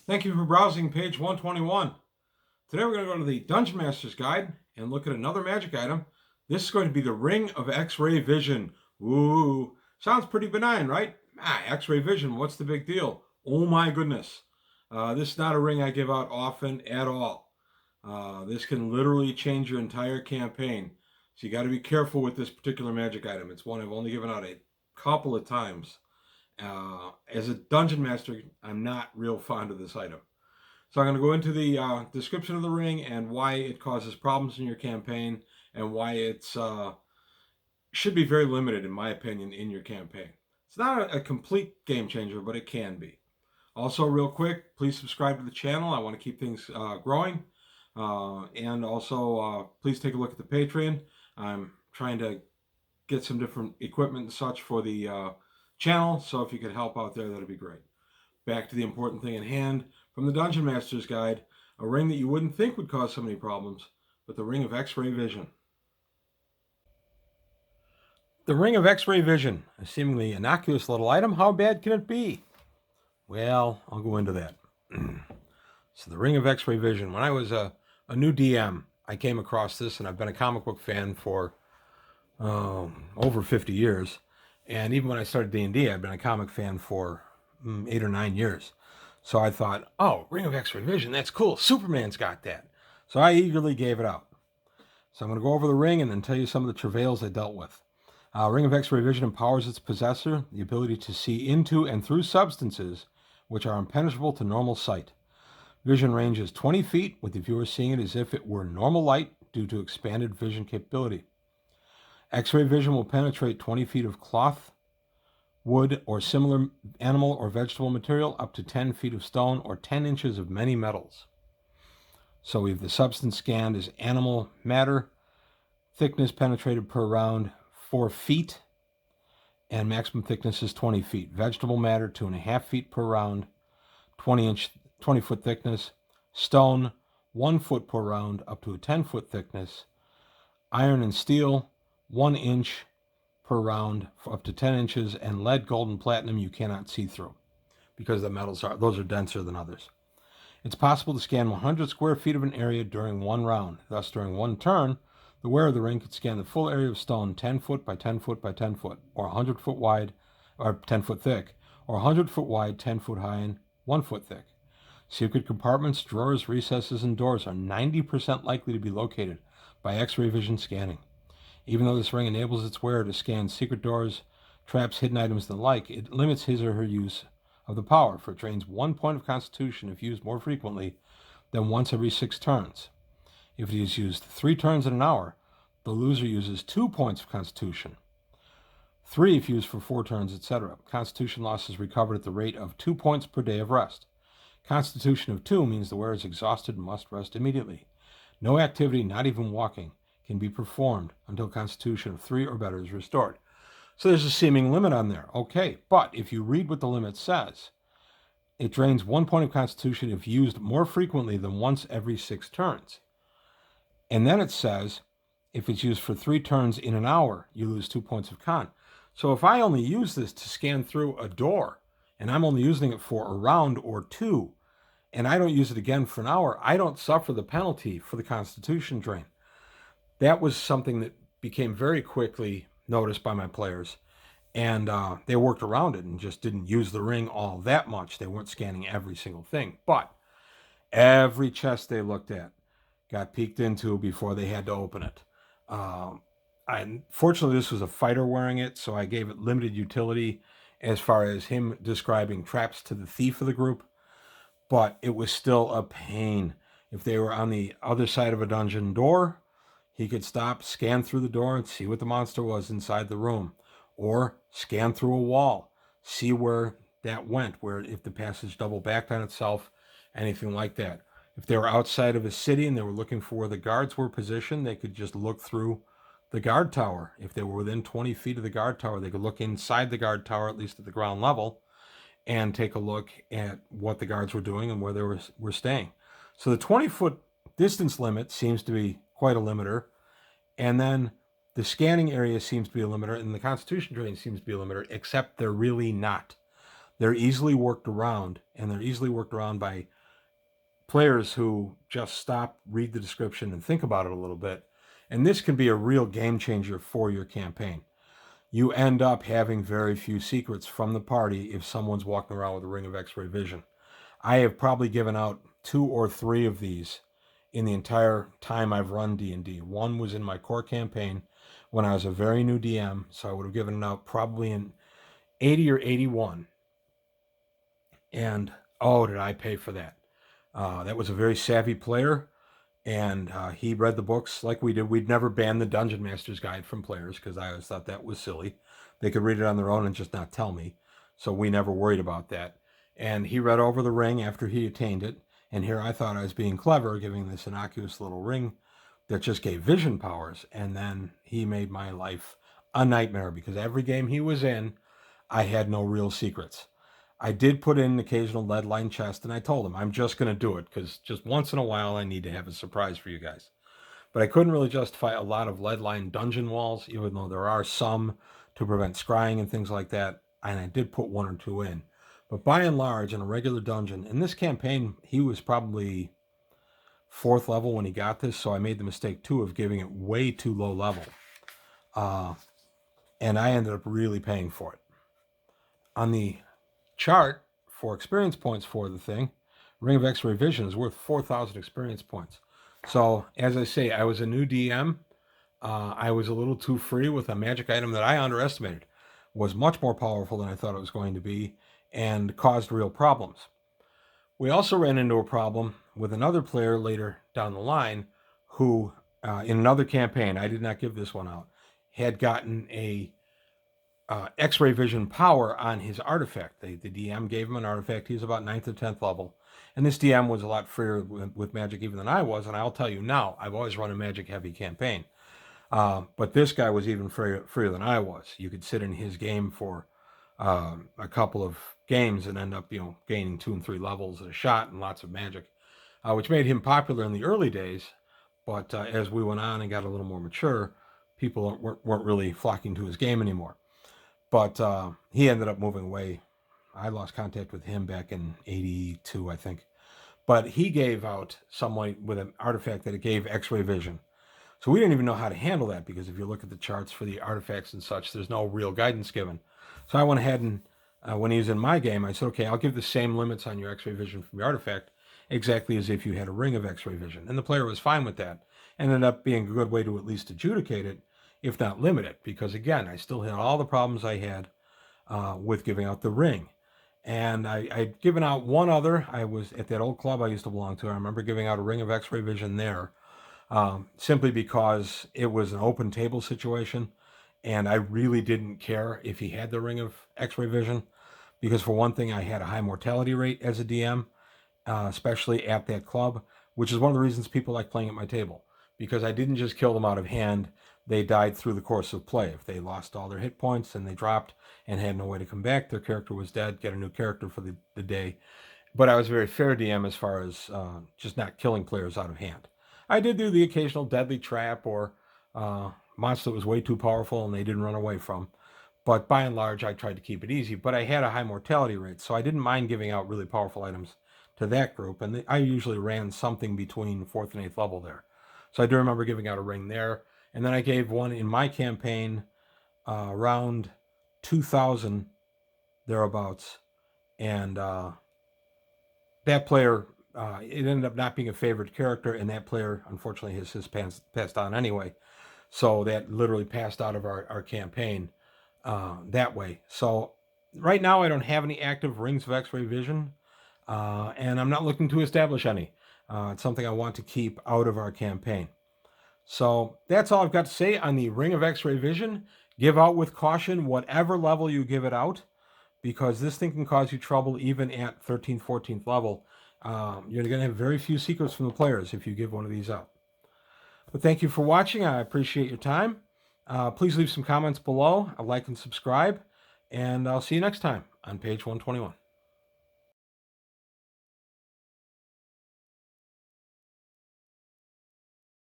Thank you for browsing page 121. Today we're going to go to the Dungeon Master's Guide and look at another magic item. This is going to be the Ring of X-Ray Vision. Ooh, sounds pretty benign, right? X-Ray Vision, what's the big deal? Oh my goodness. This is not a ring I give out often at all. This can literally change your entire campaign. So you got to be careful with this particular magic item. It's one I've only given out a couple of times. As a dungeon master, I'm not real fond of this item. So I'm going to go into the description of the ring and why it causes problems in your campaign and why it's should be very limited, in my opinion, in your campaign. It's not a complete game changer, but it can be. Also, real quick, please subscribe to the channel. I want to keep things growing. And also, please take a look at the Patreon. I'm trying to get some different equipment and such for the channel, so if you could help out there, that'd be great. Back to the important thing at hand. From the Dungeon Master's Guide, a ring that you wouldn't think would cause so many problems, but the Ring of X-Ray Vision. The Ring of X-Ray Vision, a seemingly innocuous little item. How bad can it be? Well, I'll go into that. So the Ring of X-Ray Vision. When I was a new DM, I came across this, and I've been a comic book fan for over 50 years. And even when I started D&D, I've been a comic fan for 8 or 9 years. So I thought, oh, Ring of X-Ray Vision, that's cool. Superman's got that. So I eagerly gave it out. So I'm going to go over the ring and then tell you some of the travails I dealt with. Ring of X-Ray Vision empowers its possessor the ability to see into and through substances which are impenetrable to normal sight. Vision range is 20 feet, with the viewer seeing it as if it were normal light due to expanded vision capability. X-ray vision will penetrate 20 feet of cloth, wood, or similar animal or vegetable material, up to 10 feet of stone, or 10 inches of many metals. So we have the substance scanned as animal matter, thickness penetrated per round 4 feet, and maximum thickness is 20 feet. Vegetable matter 2.5 feet per round, 20 foot thickness. Stone 1 foot per round, up to a 10-foot thickness. Iron and steel 1 inch per round, for up to 10 inches, and lead, gold, and platinum you cannot see through because the metals are denser than others. It's possible to scan 100 square feet of an area during one round. Thus, during one turn, the wearer of the ring could scan the full area of stone 10 foot by 10 foot by 10 foot, or 100 foot wide, or 10 foot thick, or 100 foot wide, 10 foot high, and 1 foot thick. Secret compartments, drawers, recesses, and doors are 90% likely to be located by X-ray vision scanning. Even though this ring enables its wearer to scan secret doors, traps, hidden items, and the like, it limits his or her use of the power, for it drains 1 point of Constitution if used more frequently than once every 6 turns. If it is used 3 turns in an hour, the loser uses 2 points of Constitution. 3 if used for 4 turns, etc. Constitution loss is recovered at the rate of 2 points per day of rest. Constitution of 2 means the wearer is exhausted and must rest immediately. No activity, not even walking, can be performed until Constitution of 3 or better is restored. So there's a seeming limit on there. Okay, but if you read what the limit says, it drains 1 point of Constitution if used more frequently than once every 6 turns. And then it says, if it's used for 3 turns in an hour, you lose 2 points of con. So if I only use this to scan through a door, and I'm only using it for a round or 2, and I don't use it again for an hour, I don't suffer the penalty for the Constitution drain. That was something that became very quickly noticed by my players, and they worked around it and just didn't use the ring all that much. They weren't scanning every single thing, but every chest they looked at got peeked into before they had to open it. Fortunately, this was a fighter wearing it, so I gave it limited utility as far as him describing traps to the thief of the group, but it was still a pain. If they were on the other side of a dungeon door, he could stop, scan through the door, and see what the monster was inside the room. Or scan through a wall, see where that went, where if the passage double backed on itself, anything like that. If they were outside of a city and they were looking for where the guards were positioned, they could just look through the guard tower. If they were within 20 feet of the guard tower, they could look inside the guard tower, at least at the ground level, and take a look at what the guards were doing and where they were staying. So the 20-foot distance limit seems to be quite a limiter. And then the scanning area seems to be a limiter, and the Constitution drain seems to be a limiter, except they're really not. They're easily worked around, and they're easily worked around by players who just stop, read the description, and think about it a little bit. And this can be a real game changer for your campaign. You end up having very few secrets from the party if someone's walking around with a ring of X-ray vision. I have probably given out 2 or 3 of these in the entire time I've run D&D. One was in my core campaign when I was a very new DM, so I would have given it out probably in 80 or 81. And oh, did I pay for that? That was a very savvy player, and he read the books like we did. We'd never banned the Dungeon Master's Guide from players because I always thought that was silly. They could read it on their own and just not tell me, so we never worried about that. And he read over the ring after he attained it, and here I thought I was being clever, giving this innocuous little ring that just gave vision powers, and then he made my life a nightmare because every game he was in, I had no real secrets. I did put in an occasional lead line chest, and I told him I'm just going to do it because just once in a while I need to have a surprise for you guys. But I couldn't really justify a lot of lead line dungeon walls, even though there are some to prevent scrying and things like that. And I did put 1 or 2 in. But by and large, in a regular dungeon, in this campaign, he was probably 4th level when he got this, so I made the mistake too of giving it way too low level. And I ended up really paying for it. On the chart for experience points for the thing, Ring of X-ray Vision is worth 4,000 experience points. So, as I say, I was a new DM. I was a little too free with a magic item that I underestimated. Was much more powerful than I thought it was going to be and caused real problems. We also ran into a problem with another player later down the line who, in another campaign, I did not give this one out, had gotten a X-ray vision power on his artifact. The DM gave him an artifact. He was about 9th or 10th level. And this DM was a lot freer with magic even than I was. And I'll tell you now, I've always run a magic heavy campaign. But this guy was even freer than I was. You could sit in his game for a couple of games and end up, gaining 2 and 3 levels at a shot and lots of magic, which made him popular in the early days. But as we went on and got a little more mature, people weren't really flocking to his game anymore. But he ended up moving away. I lost contact with him back in 82, I think. But he gave out someone with an artifact that it gave X-ray vision. So we didn't even know how to handle that because if you look at the charts for the artifacts and such, there's no real guidance given. So I went ahead and when he was in my game, I said, okay, I'll give the same limits on your X-ray vision from your artifact exactly as if you had a ring of X-ray vision. And the player was fine with that. And ended up being a good way to at least adjudicate it, if not limit it, because again, I still had all the problems I had with giving out the ring. And I'd given out one other. I was at that old club I used to belong to. I remember giving out a ring of X-ray vision there, simply because it was an open table situation, and I really didn't care if he had the ring of X-ray vision, because for one thing, I had a high mortality rate as a DM, especially at that club, which is one of the reasons people like playing at my table, because I didn't just kill them out of hand. They died through the course of play. If they lost all their hit points and they dropped and had no way to come back, their character was dead, get a new character for the day. But I was a very fair DM as far as just not killing players out of hand. I did do the occasional deadly trap or monster that was way too powerful and they didn't run away from. But by and large, I tried to keep it easy. But I had a high mortality rate, so I didn't mind giving out really powerful items to that group. And I usually ran something between 4th and 8th level there. So I do remember giving out a ring there. And then I gave one in my campaign around 2000, thereabouts. And that player, it ended up not being a favorite character. And that player, unfortunately, has passed on anyway. So that literally passed out of our campaign that way. So right now, I don't have any active rings of X-ray vision. And I'm not looking to establish any. It's something I want to keep out of our campaign. So that's all I've got to say on the Ring of X-ray Vision. Give out with caution whatever level you give it out, because this thing can cause you trouble even at 13th, 14th level. You're going to have very few secrets from the players if you give one of these out. But thank you for watching. I appreciate your time. Please leave some comments below, a like and subscribe, and I'll see you next time on page 121.